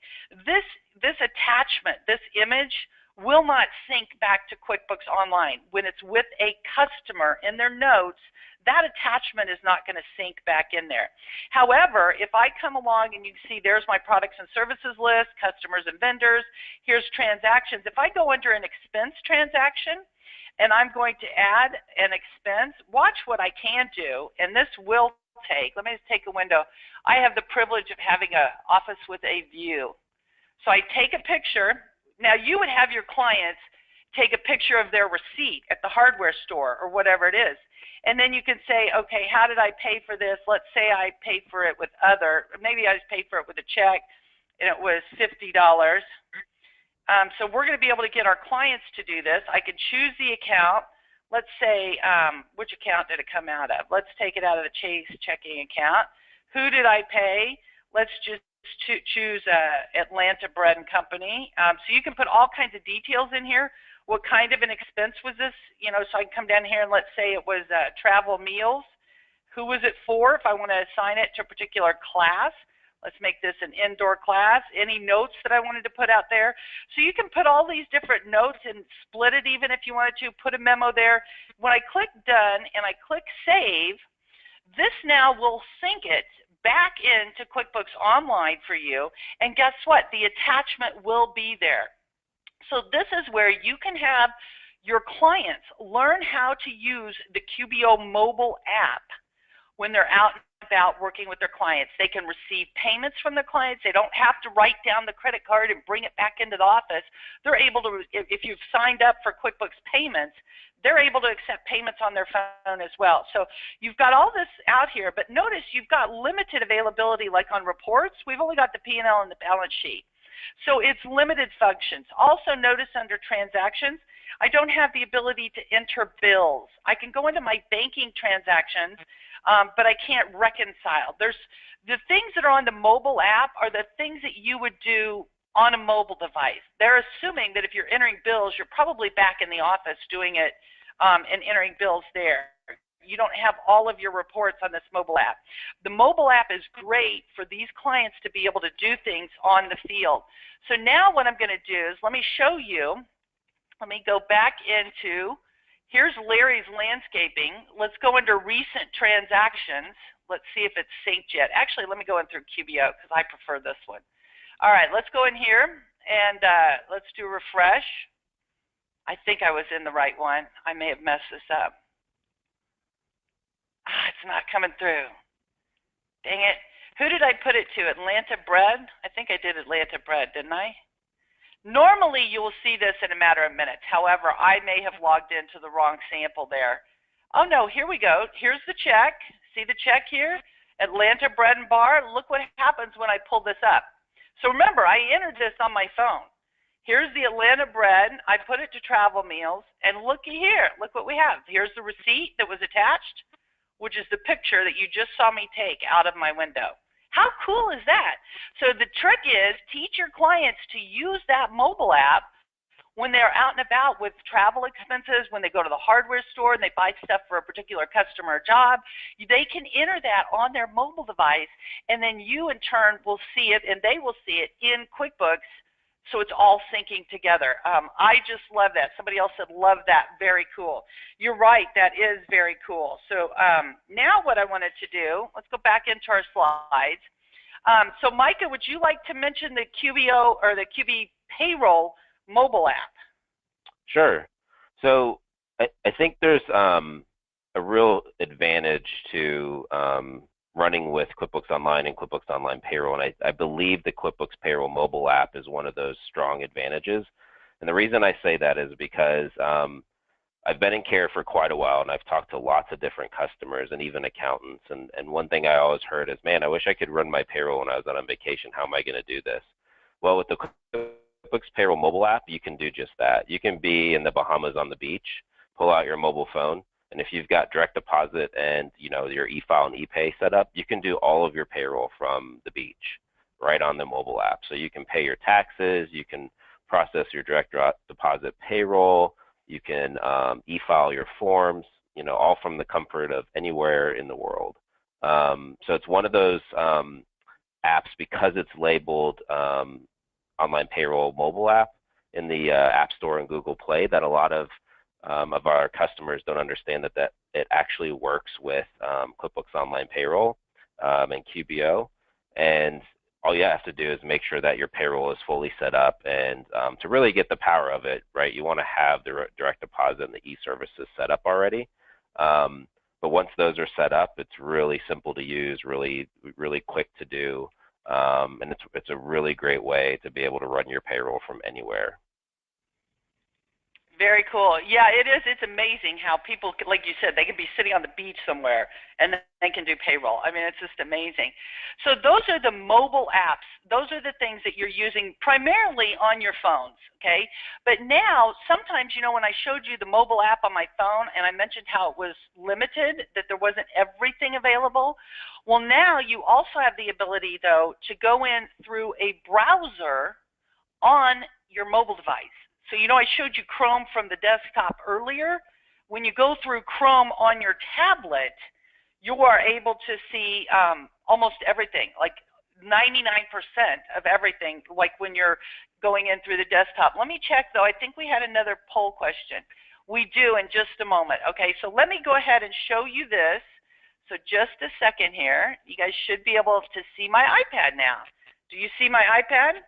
This attachment, this image, will not sync back to QuickBooks Online. When it's with a customer in their notes, that attachment is not going to sync back in there. However, if I come along and you see there's my products and services list, customers and vendors, here's transactions. If I go under an expense transaction and I'm going to add an expense, watch what I can do, and this will take, let me just take a window. I have the privilege of having an office with a view. So I take a picture. Now you would have your clients take a picture of their receipt at the hardware store or whatever it is. And then you can say, okay, how did I pay for this? Let's say I paid for it with maybe I just paid for it with a check and it was $50. So we're going to be able to get our clients to do this. I can choose the account. Let's say, which account did it come out of? Let's take it out of the Chase checking account. Who did I pay? Let's just choose Atlanta Bread and Company. So you can put all kinds of details in here. What kind of an expense was this? So I can come down here and let's say it was travel meals. Who was it for? If I want to assign it to a particular class, let's make this an indoor class. Any notes that I wanted to put out there. So you can put all these different notes and split it even if you wanted to. Put a memo there. When I click done and I click save, this now will sync it back into QuickBooks Online for you. And guess what? The attachment will be there. So this is where you can have your clients learn how to use the QBO mobile app when they're out and about working with their clients. They can receive payments from their clients. They don't have to write down the credit card and bring it back into the office. They're able to, if you've signed up for QuickBooks Payments, they're able to accept payments on their phone as well. So you've got all this out here, but notice you've got limited availability, like on reports. We've only got the P&L and the balance sheet. So it's limited functions. Also notice under transactions, I don't have the ability to enter bills. I can go into my banking transactions, but I can't reconcile. There's the things that are on the mobile app are the things that you would do on a mobile device. They're assuming that if you're entering bills, you're probably back in the office doing it and entering bills there. You don't have all of your reports on this mobile app. The mobile app is great for these clients to be able to do things on the field. So now what I'm going to do is let me show you. Let me go back into, here's Larry's Landscaping. Let's go under recent transactions. Let's see if it's synced yet. Actually, let me go in through QBO because I prefer this one. All right, let's go in here and let's do refresh. I think I was in the right one. I may have messed this up. It's not coming through. Dang it. Who did I put it to? Atlanta Bread? I think I did Atlanta Bread, didn't I? Normally, you will see this in a matter of minutes. However, I may have logged into the wrong sample there. Oh, no, here we go. Here's the check. See the check here? Atlanta Bread and Bar. Look what happens when I pull this up. So remember, I entered this on my phone. Here's the Atlanta Bread. I put it to travel meals. And looky here. Look what we have. Here's the receipt that was attached, which is the picture that you just saw me take out of my window. How cool is that? So the trick is teach your clients to use that mobile app when they're out and about with travel expenses, when they go to the hardware store and they buy stuff for a particular customer or job. They can enter that on their mobile device, and then you in turn will see it and they will see it in QuickBooks. So it's all syncing together. I just love that. Somebody else said, love that. Very cool. You're right. That is very cool. So now what I wanted to do, let's go back into our slides. So Micah, would you like to mention the QBO or the QB Payroll mobile app? Sure. So I think there's a real advantage to running with QuickBooks Online and QuickBooks Online Payroll, and I believe the QuickBooks Payroll mobile app is one of those strong advantages. And the reason I say that is because I've been in care for quite a while, and I've talked to lots of different customers and even accountants. And one thing I always heard is, man, I wish I could run my payroll when I was on vacation. How am I going to do this? Well, with the QuickBooks Payroll mobile app, you can do just that. You can be in the Bahamas on the beach, pull out your mobile phone, and if you've got direct deposit and your e-file and e-pay set up, you can do all of your payroll from the beach right on the mobile app. So you can pay your taxes, you can process your direct deposit payroll, you can e-file your forms, all from the comfort of anywhere in the world. So it's one of those apps, because it's labeled Online Payroll mobile app in the App Store and Google Play, that a lot of our customers don't understand that it actually works with QuickBooks Online Payroll and QBO. And all you have to do is make sure that your payroll is fully set up. And to really get the power of it, right, you want to have the direct deposit and the e-services set up already. But once those are set up, it's really simple to use, really, really quick to do. And it's a really great way to be able to run your payroll from anywhere. Very cool. Yeah, it is. It's amazing how people, like you said, they can be sitting on the beach somewhere and then they can do payroll. I mean, it's just amazing. So those are the mobile apps. Those are the things that you're using primarily on your phones, okay? But now, sometimes, when I showed you the mobile app on my phone and I mentioned how it was limited, that there wasn't everything available, well, now you also have the ability, though, to go in through a browser on your mobile device. So I showed you Chrome from the desktop earlier. When you go through Chrome on your tablet, you are able to see almost everything, like 99% of everything, like when you're going in through the desktop. Let me check, though. I think we had another poll question. We do in just a moment. Okay, so let me go ahead and show you this. So just a second here. You guys should be able to see my iPad now. Do you see my iPad?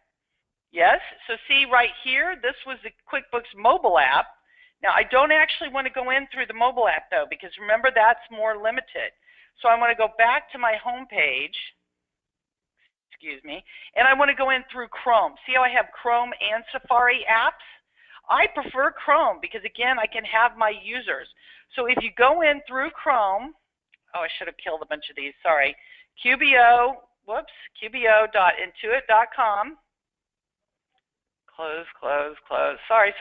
Yes, so see right here, this was the QuickBooks mobile app. Now, I don't actually want to go in through the mobile app, though, because remember, that's more limited. So I want to go back to my home page, and I want to go in through Chrome. See how I have Chrome and Safari apps? I prefer Chrome because, again, I can have my users. So if you go in through Chrome, I should have killed a bunch of these, sorry, QBO, QBO.intuit.com. Close. Sorry.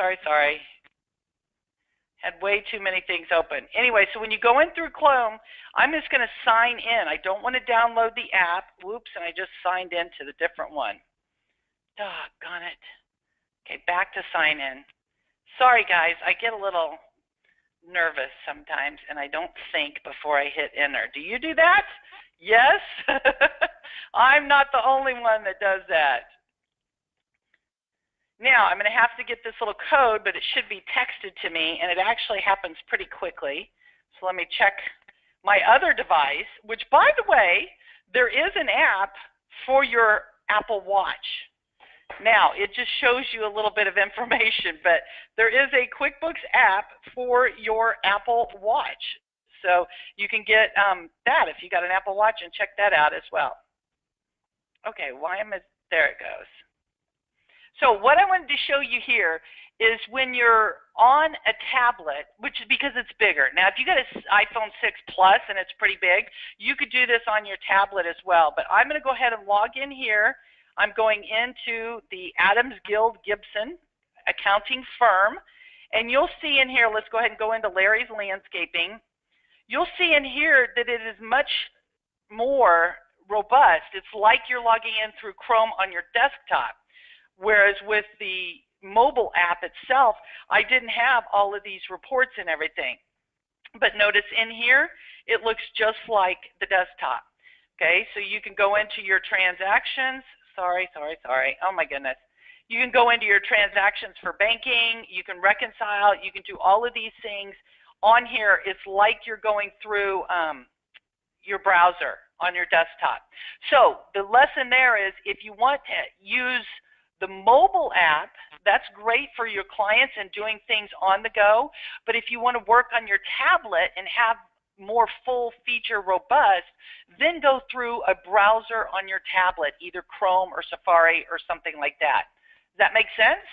Had way too many things open. Anyway, so when you go in through Chrome, I'm just going to sign in. I don't want to download the app. Whoops, and I just signed into the different one. Doggone it. Okay, back to sign in. Sorry, guys. I get a little nervous sometimes, and I don't think before I hit enter. Do you do that? Yes? I'm not the only one that does that. Now, I'm going to have to get this little code, but it should be texted to me, and it actually happens pretty quickly. So let me check my other device, which, by the way, there is an app for your Apple Watch. Now, it just shows you a little bit of information, but there is a QuickBooks app for your Apple Watch. So you can get that if you got an Apple Watch, and check that out as well. Okay, there it goes. So what I wanted to show you here is when you're on a tablet, which is because it's bigger. Now, if you got an iPhone 6 Plus and it's pretty big, you could do this on your tablet as well. But I'm going to go ahead and log in here. I'm going into the Adams Guild Gibson accounting firm. And you'll see in here, let's go ahead and go into Larry's Landscaping. You'll see in here that it is much more robust. It's like you're logging in through Chrome on your desktop. Whereas with the mobile app itself, I didn't have all of these reports and everything. But notice in here, it looks just like the desktop. Okay, so you can go into your transactions. Sorry. Oh my goodness. You can go into your transactions for banking. You can reconcile. You can do all of these things on here. It's like you're going through your browser on your desktop. So the lesson there is, if you want to use the mobile app that's great for your clients and doing things on the go. But if you want to work on your tablet and have more full feature robust, then go through a browser on your tablet, either Chrome or Safari or something like that. Does that make sense?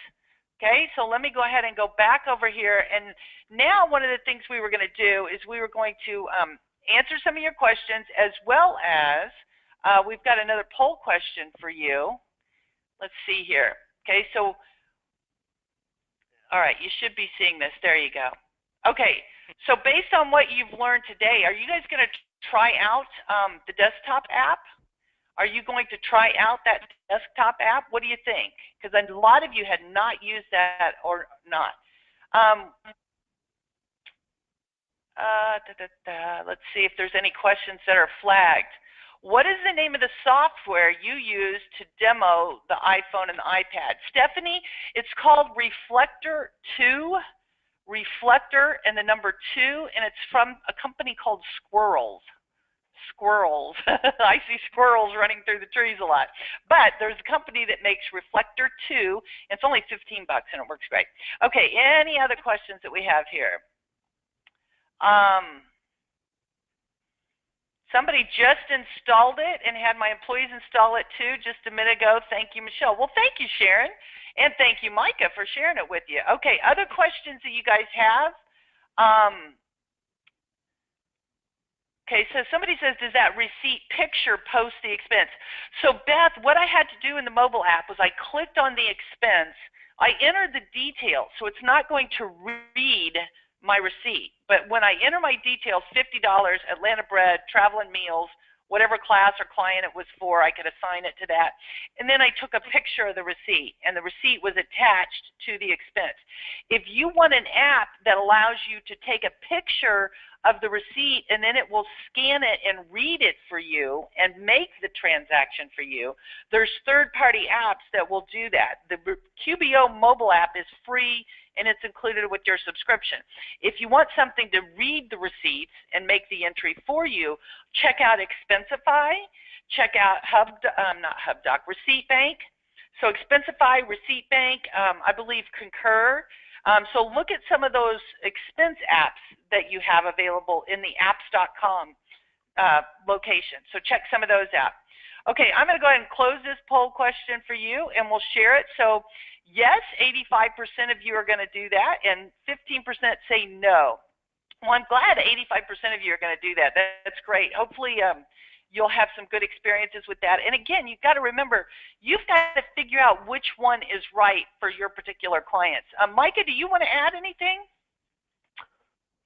Okay, so let me go ahead and go back over here. And now one of the things we were going to do is we were going to answer some of your questions, as well as we've got another poll question for you. Let's see here. Okay, so, all right, you should be seeing this. There you go. Okay, so based on what you've learned today, are you guys going to try out the desktop app? Are you going to try out that desktop app? What do you think? Because a lot of you had not used that or not. Let's see if there's any questions that are flagged. What is the name of the software you use to demo the iPhone and the iPad? Stephanie, it's called Reflector 2. Reflector and the number 2, and it's from a company called Squirrels. Squirrels. I see squirrels running through the trees a lot. But there's a company that makes Reflector 2. It's only $15 and it works great. Okay, any other questions that we have here? Somebody just installed it and had my employees install it too just a minute ago. Thank you, Michelle. Well, thank you, Sharon. And thank you, Micah, for sharing it with you. Okay, other questions that you guys have? Okay, so somebody says, does that receipt picture post the expense? So, Beth, what I had to do in the mobile app was I clicked on the expense. I entered the details, so it's not going to read my receipt. But when I enter my details, $50, Atlanta bread, travel and meals, whatever class or client it was for, I could assign it to that. And then I took a picture of the receipt, and the receipt was attached to the expense. If you want an app that allows you to take a picture of the receipt and then it will scan it and read it for you and make the transaction for you, there's third-party apps that will do that. The QBO mobile app is free and it's included with your subscription. If you want something to read the receipts and make the entry for you, check out Expensify, check out Receipt Bank. So Expensify, Receipt Bank, I believe Concur. So look at some of those expense apps that you have available in the apps.com location. So check some of those out. Okay, I'm going to go ahead and close this poll question for you, and we'll share it. So yes, 85% of you are going to do that, and 15% say no. Well, I'm glad 85% of you are going to do that. That's great. Hopefully you'll have some good experiences with that. And again, you've got to remember, you've got to figure out which one is right for your particular clients. Micah, do you want to add anything?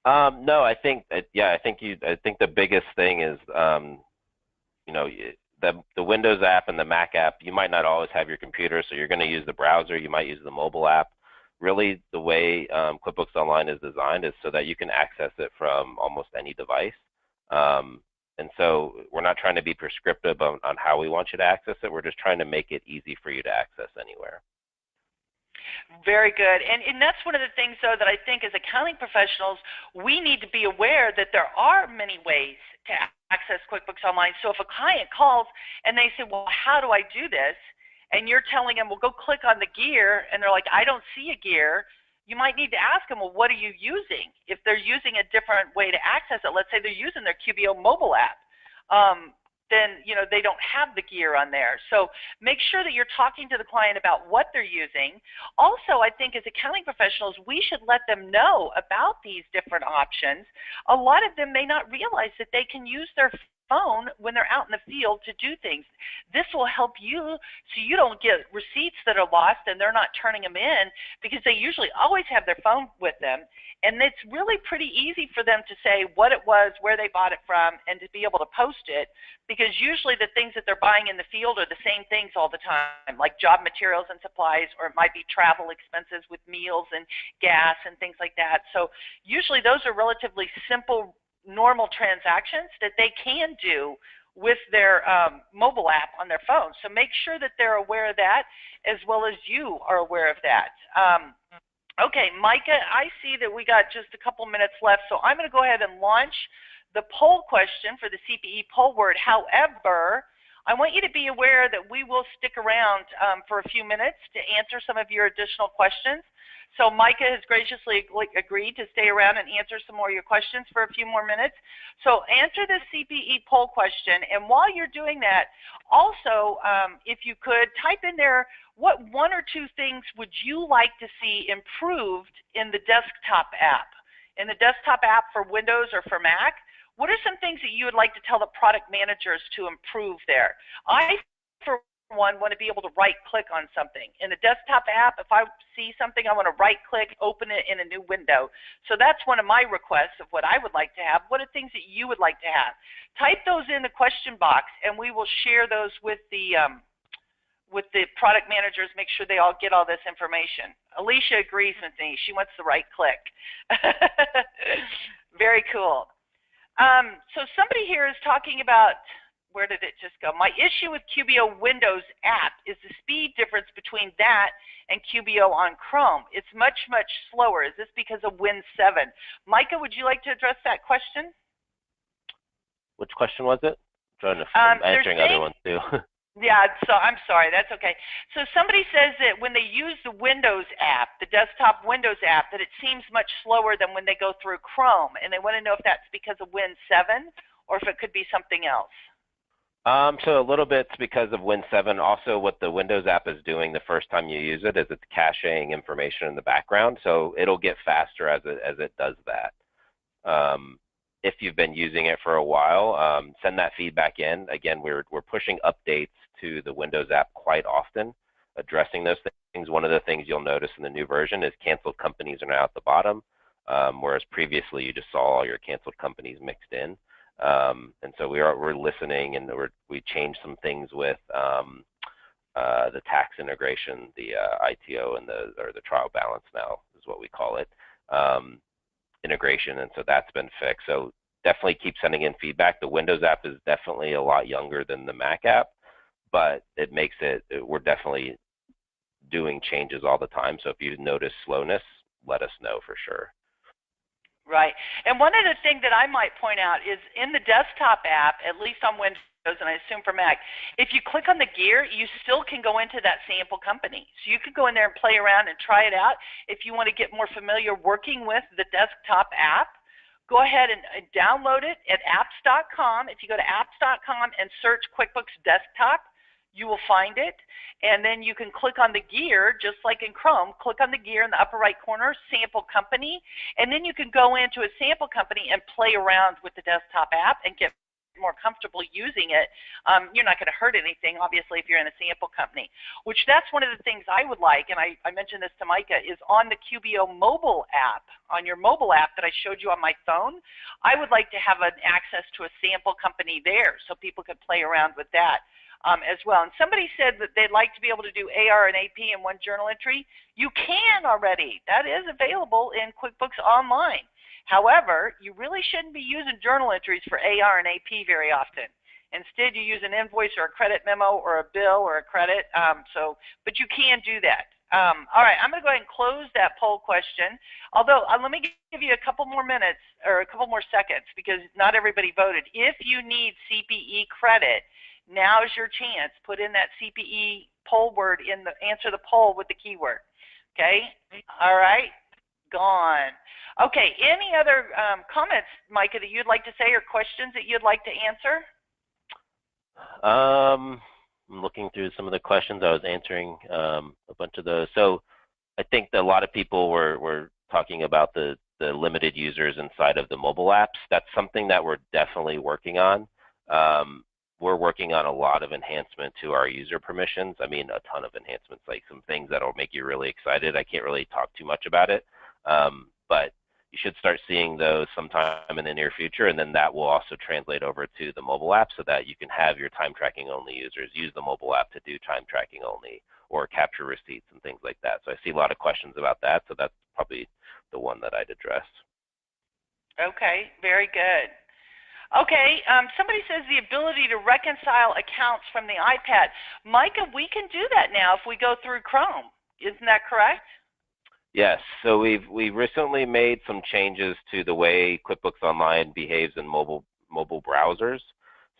No, I think I think the biggest thing is you know, the Windows app and the Mac app, you might not always have your computer, so you're going to use the browser, you might use the mobile app. Really, the way QuickBooks Online is designed is so that you can access it from almost any device. And so we're not trying to be prescriptive on how we want you to access it. We're just trying to make it easy for you to access anywhere. Very good. And that's one of the things, though, that I think as accounting professionals, we need to be aware that there are many ways to access QuickBooks Online. So if a client calls and they say, well, how do I do this? And you're telling them, well, go click on the gear, and they're like, I don't see a gear. You might need to ask them, well, what are you using? If they're using a different way to access it, let's say they're using their QBO mobile app, then they don't have the gear on there. So make sure that you're talking to the client about what they're using. Also, I think as accounting professionals, we should let them know about these different options. A lot of them may not realize that they can use their phone when they're out in the field to do things. This will help you so you don't get receipts that are lost and they're not turning them in, because they usually always have their phone with them. And it's really pretty easy for them to say what it was, where they bought it from, and to be able to post it, because usually the things that they're buying in the field are the same things all the time, like job materials and supplies, or it might be travel expenses with meals and gas and things like that. So usually those are relatively simple, normal transactions that they can do with their mobile app on their phone. So make sure that they're aware of that, as well as you are aware of that. Okay, Micah, I see that we got just a couple minutes left, so I'm going to go ahead and launch the poll question for the CPE poll word. However, I want you to be aware that we will stick around for a few minutes to answer some of your additional questions. So Micah has graciously agreed to stay around and answer some more of your questions for a few more minutes. So answer the CPE poll question, and while you're doing that, also, if you could, type in there, what one or two things would you like to see improved in the desktop app? In the desktop app for Windows or for Mac, what are some things that you would like to tell the product managers to improve there? I, for one, want to be able to right-click on something. In the desktop app, if I see something, I want to right-click, open it in a new window. So that's one of my requests of what I would like to have. What are things that you would like to have? Type those in the question box, and we will share those with the product managers, make sure they all get all this information. Alicia agrees with me. She wants the right click. Very cool. So somebody here is talking about, where did it just go? My issue with QBO Windows app is the speed difference between that and QBO on Chrome. It's much, much slower. Is this because of Win 7? Micah, would you like to address that question? Which question was it? I'm answering other ones too. Yeah, so I'm sorry, that's okay. So somebody says that when they use the Windows app, the desktop Windows app, that it seems much slower than when they go through Chrome, and they want to know if that's because of Win 7 or if it could be something else. So a little bit because of Win 7. Also, what the Windows app is doing the first time you use it is it's caching information in the background, so it'll get faster as it does that. If you've been using it for a while, send that feedback in. Again, we're pushing updates to the Windows app quite often, addressing those things. One of the things you'll notice in the new version is canceled companies are now at the bottom, whereas previously you just saw all your canceled companies mixed in. And so we're listening, and we changed some things with the tax integration, the ITO, and the trial balance now is what we call it. Integration, and so that's been fixed. So definitely keep sending in feedback. The Windows app is definitely a lot younger than the Mac app, but it makes it, we're definitely doing changes all the time. So if you notice slowness, let us know for sure. Right. And one other thing that I might point out is in the desktop app, at least on Windows, and I assume for Mac, if you click on the gear, you still can go into that sample company. So you could go in there and play around and try it out. If you want to get more familiar working with the desktop app, go ahead and download it at apps.com. If you go to apps.com and search QuickBooks Desktop, you will find it. And then you can click on the gear, just like in Chrome, click on the gear in the upper right corner, sample company, and then you can go into a sample company and play around with the desktop app and get more comfortable using it. You're not going to hurt anything, obviously, if you're in a sample company, which that's one of the things I would like, and I mentioned this to Micah, is on the QBO Mobile app, on your mobile app that I showed you on my phone, I would like to have an access to a sample company there so people could play around with that. As well. And somebody said that they'd like to be able to do AR and AP in one journal entry. You can already. That is available in QuickBooks Online. However, you really shouldn't be using journal entries for AR and AP very often. Instead, you use an invoice or a credit memo or a bill or a credit. But you can do that. All right, I'm going to go ahead and close that poll question. Although, let me give you a couple more minutes or a couple more seconds because not everybody voted. If you need CPE credit, now's your chance. Put in that CPE poll word in the answer the poll with the keyword. Okay? All right. Gone. Okay. Any other comments, Micah, that you'd like to say or questions that you'd like to answer? I'm looking through some of the questions. I was answering a bunch of those. So I think that a lot of people were talking about the limited users inside of the mobile apps. That's something that we're definitely working on. We're working on a lot of enhancement to our user permissions. I mean, a ton of enhancements, like some things that'll make you really excited. I can't really talk too much about it, but you should start seeing those sometime in the near future, and then that will also translate over to the mobile app so that you can have your time tracking only users use the mobile app to do time tracking only or capture receipts and things like that. So I see a lot of questions about that, so that's probably the one that I'd address. Okay, very good. Okay, somebody says the ability to reconcile accounts from the iPad. Micah, we can do that now if we go through Chrome. Isn't that correct? Yes, so we recently made some changes to the way QuickBooks Online behaves in mobile browsers.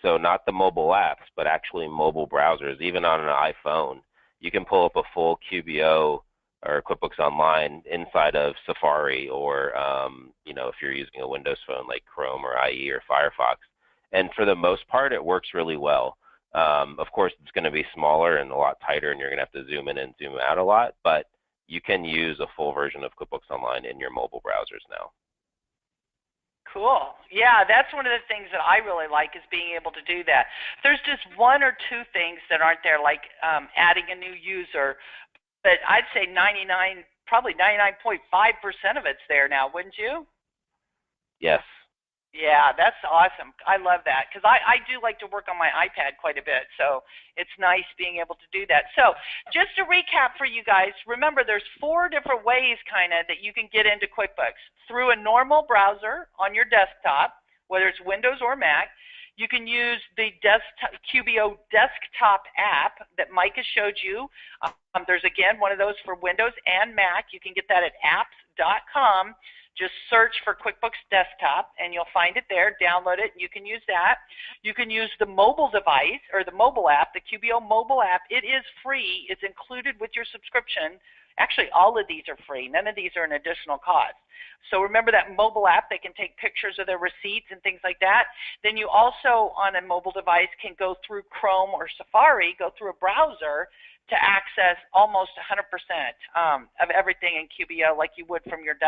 So not the mobile apps, but actually mobile browsers. Even on an iPhone, you can pull up a full QBO or QuickBooks Online inside of Safari, or if you're using a Windows phone like Chrome or IE or Firefox. And for the most part, it works really well. Of course, it's going to be smaller and a lot tighter, and you're going to have to zoom in and zoom out a lot, but you can use a full version of QuickBooks Online in your mobile browsers now. Cool. Yeah, that's one of the things that I really like, is being able to do that. There's just one or two things that aren't there, like adding a new user, but I'd say probably 99.5% of it's there now, wouldn't you? Yes. Yeah, that's awesome. I love that, because I do like to work on my iPad quite a bit, so it's nice being able to do that. So just to recap for you guys, remember there's 4 different ways kind of that you can get into QuickBooks. Through a normal browser on your desktop, whether it's Windows or Mac. You can use the QBO Desktop app that Micah showed you. There's, again, one of those for Windows and Mac. You can get that at apps.com. Just search for QuickBooks Desktop, and you'll find it there. Download it, and you can use that. You can use the mobile device, or the mobile app, the QBO Mobile app. It is free. It's included with your subscription. Actually, all of these are free. None of these are an additional cost. So remember that mobile app, they can take pictures of their receipts and things like that. Then you also, on a mobile device, can go through Chrome or Safari, go through a browser to access almost 100% of everything in QBO like you would from your desktop.